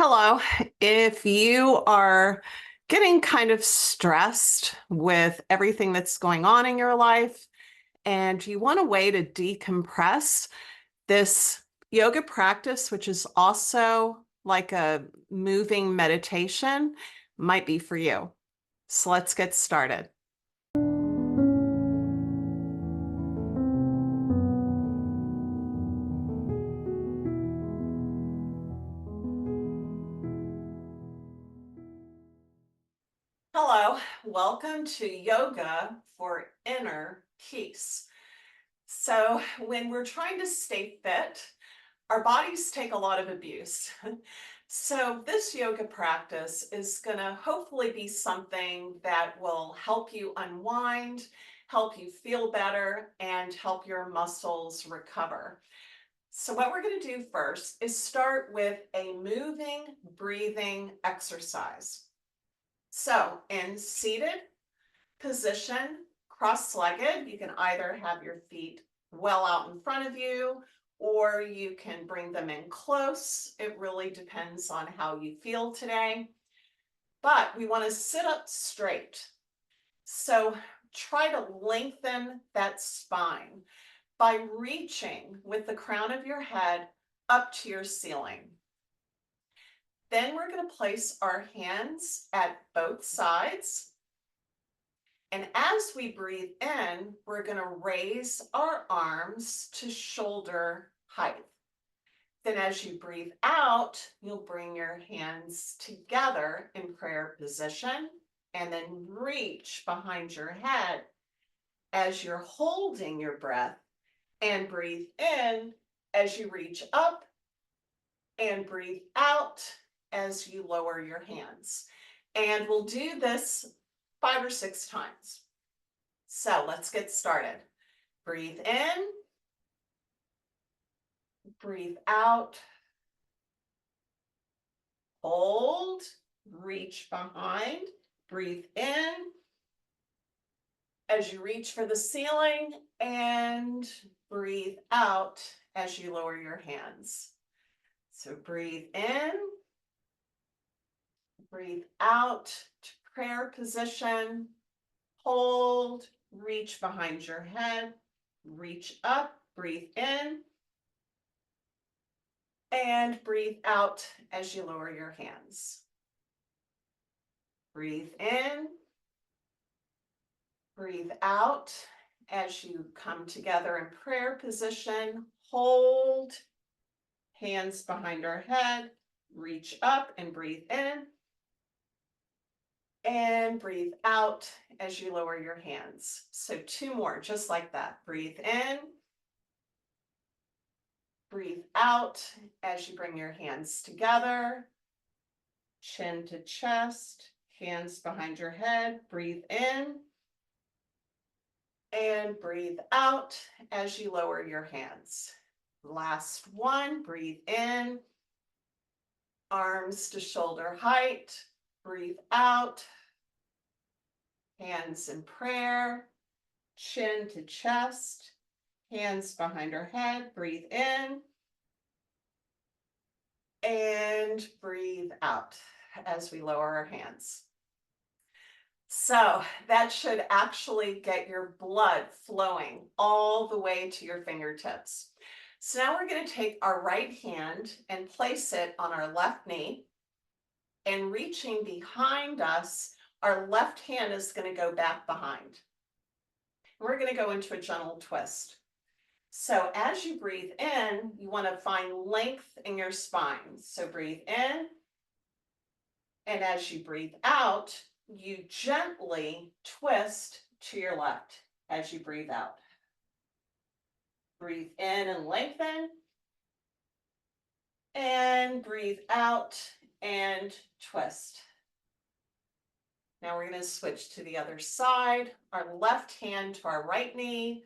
Hello. If you are getting kind of stressed with everything that's going on in your life and you want a way to decompress, this yoga practice, which is also like a moving meditation, might be for you. So let's get started. Hello, welcome to Yoga for Inner Peace. So, when we're trying to stay fit, our bodies take a lot of abuse. So, this yoga practice is going to hopefully be something that will help you unwind, help you feel better, and help your muscles recover. So, what we're going to do first is start with a moving, breathing exercise. So, in seated position, cross-legged, you can either have your feet well out in front of you, or you can bring them in close. It really depends on how you feel today. But we want to sit up straight. So try to lengthen that spine by reaching with the crown of your head up to your ceiling. Then we're going to place our hands at both sides. And as we breathe in, we're going to raise our arms to shoulder height. Then as you breathe out, you'll bring your hands together in prayer position and then reach behind your head as you're holding your breath, and breathe in as you reach up and breathe out as you lower your hands. And we'll do this 5 or 6 times. So let's get started. Breathe in, breathe out, hold, reach behind, breathe in as you reach for the ceiling, and breathe out as you lower your hands. So breathe in, breathe out to prayer position, hold, reach behind your head, reach up, breathe in, and breathe out as you lower your hands. Breathe in, breathe out as you come together in prayer position. Hold, hands behind our head, reach up and breathe in. And breathe out as you lower your hands. So 2 more, just like that. Breathe in, breathe out as you bring your hands together, chin to chest, hands behind your head. Breathe in and breathe out as you lower your hands. Last one, breathe in, arms to shoulder height. Breathe out, hands in prayer, chin to chest, hands behind our head. Breathe in and breathe out as we lower our hands. So that should actually get your blood flowing all the way to your fingertips. So now we're going to take our right hand and place it on our left knee, and reaching behind us, our left hand is going to go back behind. We're going to go into a gentle twist. So as you breathe in, you want to find length in your spine. So breathe in, and as you breathe out, you gently twist to your left as you breathe out. Breathe in and lengthen, and breathe out and twist. Now we're going to switch to the other side. Our left hand to our right knee,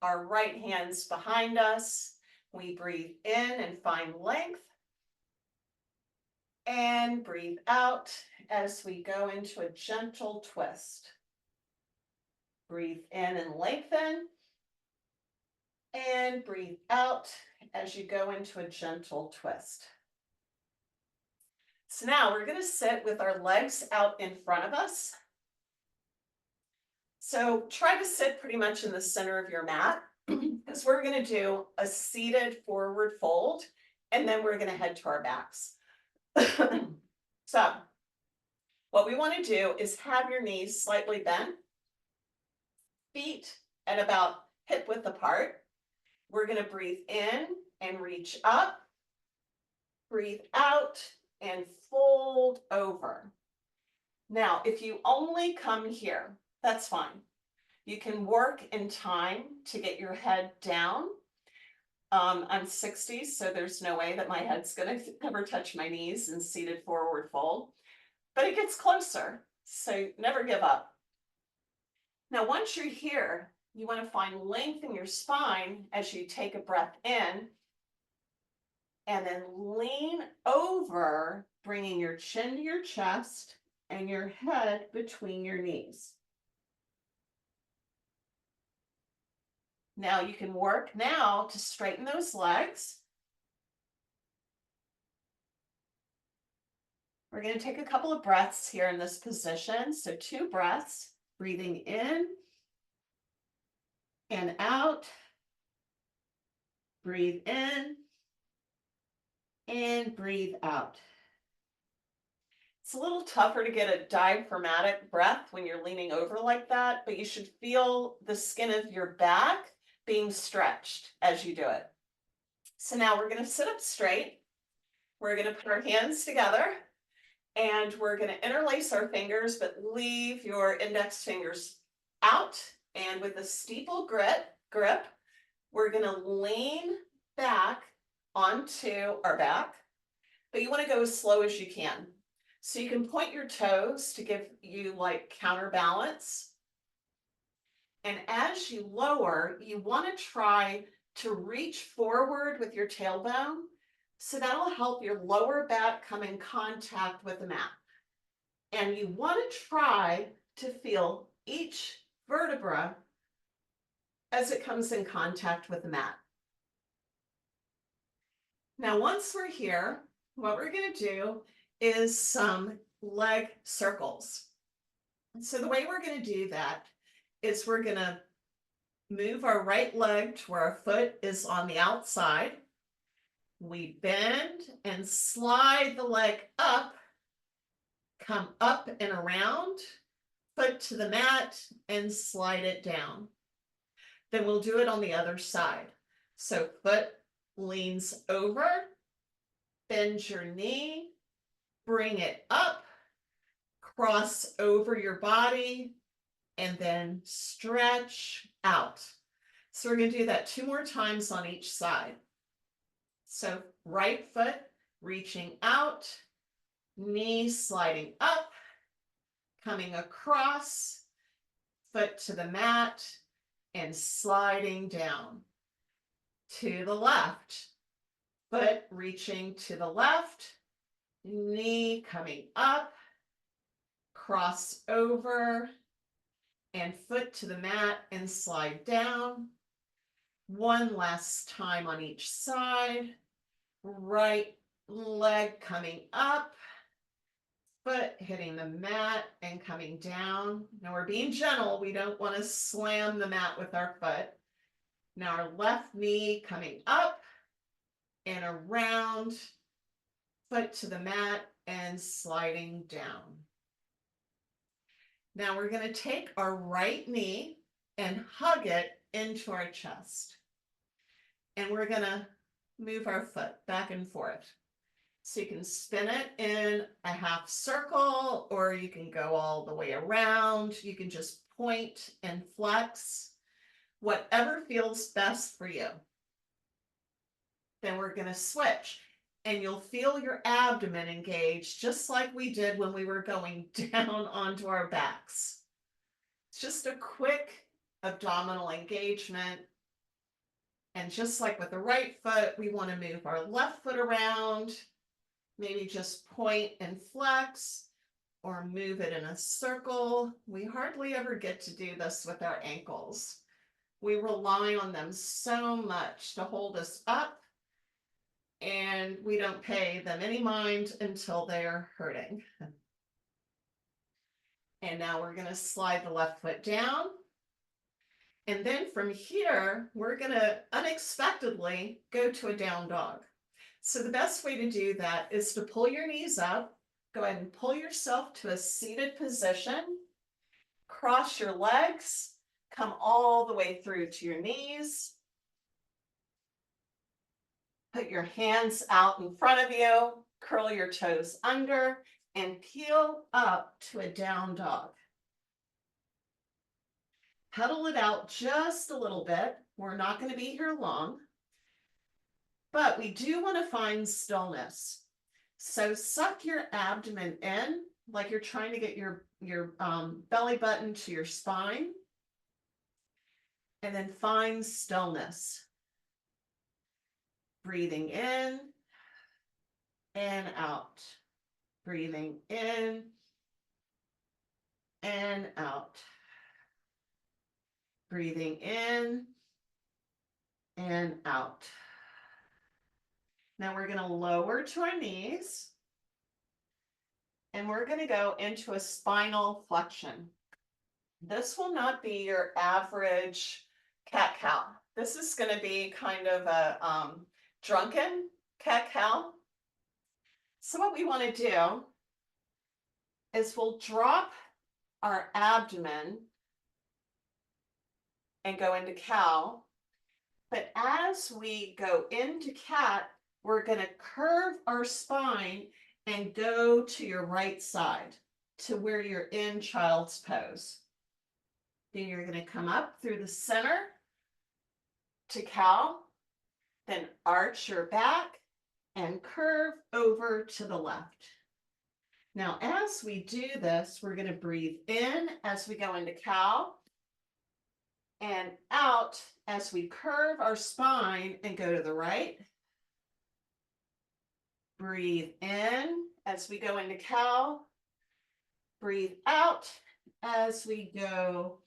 our right hand's behind us. We breathe in and find length, and breathe out as we go into a gentle twist. Breathe in and lengthen, and breathe out as you go into a gentle twist. So now we're going to sit with our legs out in front of us. So try to sit pretty much in the center of your mat because we're going to do a seated forward fold and then we're going to head to our backs. So what we want to do is have your knees slightly bent, feet at about hip width apart. We're going to breathe in and reach up, breathe out and fold over. Now, if you only come here, that's fine. You can work in time to get your head down. I'm 60, so there's no way that my head's going to ever touch my knees in seated forward fold, but it gets closer, so never give up. Now, once you're here, you want to find length in your spine as you take a breath in, and then lean over, bringing your chin to your chest and your head between your knees. Now you can work now to straighten those legs. We're going to take a couple of breaths here in this position. So 2 breaths, breathing in and out. Breathe in and breathe out. It's a little tougher to get a diaphragmatic breath when you're leaning over like that, but you should feel the skin of your back being stretched as you do it. So now we're going to sit up straight. We're going to put our hands together and we're going to interlace our fingers, but leave your index fingers out. And with a steeple grip, we're going to lean back onto our back, but you want to go as slow as you can. So you can point your toes to give you like counterbalance. And as you lower, you want to try to reach forward with your tailbone. So that'll help your lower back come in contact with the mat. And you want to try to feel each vertebra as it comes in contact with the mat. Now, once we're here, what we're going to do is some leg circles. So the way we're going to do that is we're going to move our right leg to where our foot is on the outside. We bend and slide the leg up, come up and around, foot to the mat and slide it down. Then we'll do it on the other side. So foot leans over, bend your knee, bring it up, cross over your body, and then stretch out. So we're going to do that 2 more times on each side. So right foot reaching out, knee sliding up, coming across, foot to the mat, and sliding down. To the left, foot reaching to the left, knee coming up, cross over, and foot to the mat and slide down. 1 last time on each side. Right leg coming up, foot hitting the mat and coming down. Now we're being gentle. We don't want to slam the mat with our foot. Now our left knee coming up and around, foot to the mat and sliding down. Now we're going to take our right knee and hug it into our chest. And we're going to move our foot back and forth. So you can spin it in a half circle, or you can go all the way around. You can just point and flex, whatever feels best for you. Then we're going to switch, and you'll feel your abdomen engage just like we did when we were going down onto our backs. It's just a quick abdominal engagement. And just like with the right foot, we want to move our left foot around, maybe just point and flex, or move it in a circle. We hardly ever get to do this with our ankles. We rely on them so much to hold us up and we don't pay them any mind until they're hurting. And now we're going to slide the left foot down. And then from here, we're going to unexpectedly go to a down dog. So the best way to do that is to pull your knees up, go ahead and pull yourself to a seated position, cross your legs, come all the way through to your knees. Put your hands out in front of you, curl your toes under, and peel up to a down dog. Pedal it out just a little bit. We're not going to be here long, but we do want to find stillness. So suck your abdomen in like you're trying to get your belly button to your spine, and then find stillness. Breathing in and out. Breathing in and out. Breathing in and out. Now we're going to lower to our knees, and we're going to go into a spinal flexion. This will not be your average cat-cow. This is going to be kind of a drunken cat-cow. So what we want to do is we'll drop our abdomen and go into cow. But as we go into cat, we're going to curve our spine and go to your right side to where you're in child's pose. Then you're going to come up through the center to cow, then arch your back and curve over to the left. Now, as we do this, we're going to breathe in as we go into cow and out as we curve our spine and go to the right. Breathe in as we go into cow. Breathe out as we go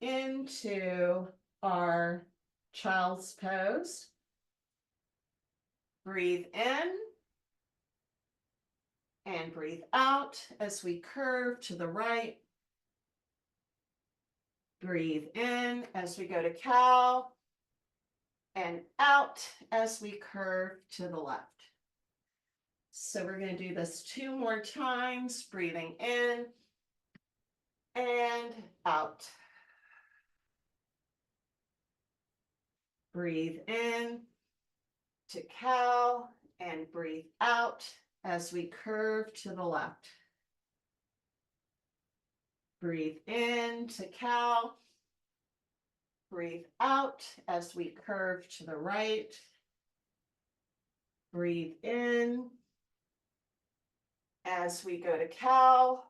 into our child's pose. Breathe in and breathe out as we curve to the right. Breathe in as we go to cow and out as we curve to the left. So we're going to do this 2 more times, breathing in and out. Breathe in to cow and breathe out as we curve to the left. Breathe in to cow. Breathe out as we curve to the right. Breathe in as we go to cow.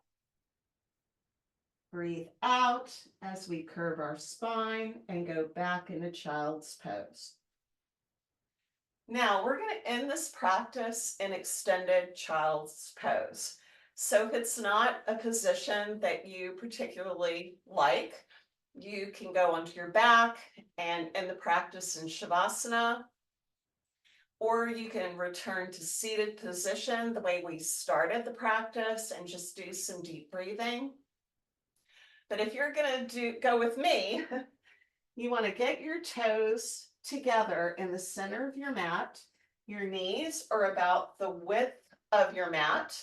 Breathe out as we curve our spine and go back into child's pose. Now we're going to end this practice in extended child's pose. So if it's not a position that you particularly like, you can go onto your back and end the practice in Shavasana, or you can return to seated position the way we started the practice and just do some deep breathing. But if you're going to go with me, you want to get your toes together in the center of your mat. Your knees are about the width of your mat.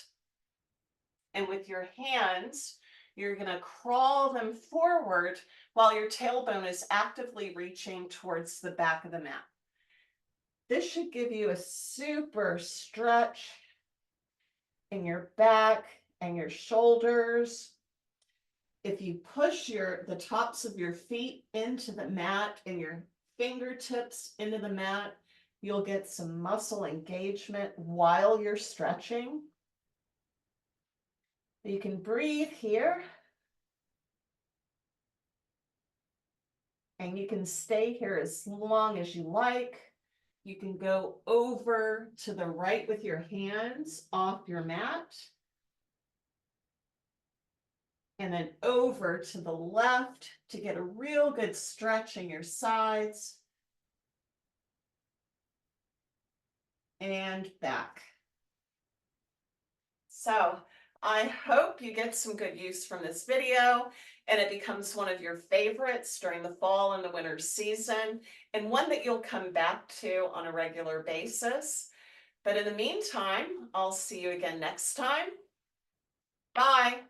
And with your hands, you're going to crawl them forward while your tailbone is actively reaching towards the back of the mat. This should give you a super stretch in your back and your shoulders. If you push the tops of your feet into the mat and your fingertips into the mat, you'll get some muscle engagement while you're stretching. You can breathe here. And you can stay here as long as you like. You can go over to the right with your hands off your mat. And then over to the left to get a real good stretch in your sides. and back. So I hope you get some good use from this video and it becomes one of your favorites during the fall and the winter season, and one that you'll come back to on a regular basis. But in the meantime, I'll see you again next time. Bye.